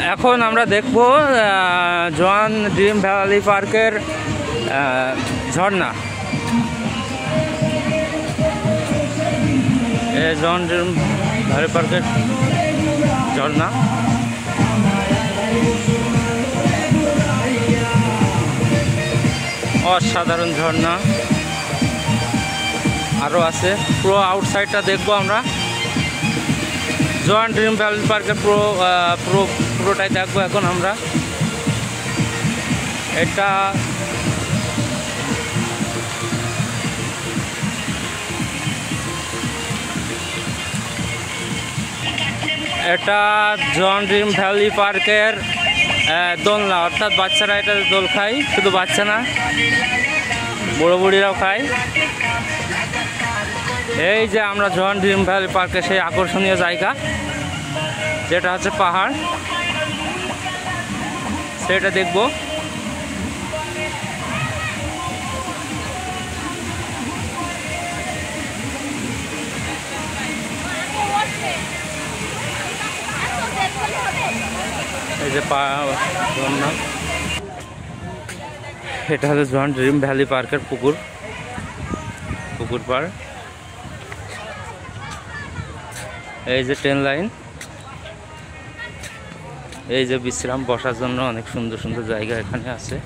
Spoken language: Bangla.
এখন আমরা দেখব জোয়ান ড্রিম ভ্যালি পার্কের ঝর্ণা। জোয়ান ড্রিম ভ্যালি পার্কের ঝর্ণা অসাধারণ ঝর্ণা আরও আছে। পুরো আউটসাইডটা দেখবো আমরা। জোয়ান ড্রিম ভ্যালি পার্কের পুরোটাই দেখবো এখন আমরা। এটা জোয়ান ড্রিম ভ্যালি পার্কের দোলনা, অর্থাৎ বাচ্চারা এটা দোল খায়। শুধু বাচ্চা না, বুড়ো বুড়িরাও খায়। এই যে আমরা জোয়ান ড্রিম ভ্যালি পার্কে সেই আকর্ষণীয় জায়গা যেটা হচ্ছে পাহাড়, সেটা দেখব। এই যে ঝর্ণা, এটা হচ্ছে জোয়ান ড্রিম ভ্যালি পার্কের পুকুর পাড়। এই যে ট্রেন লাইন, এই যে বিশ্রাম বসার জন্য অনেক সুন্দর সুন্দর জায়গা এখানে আছে।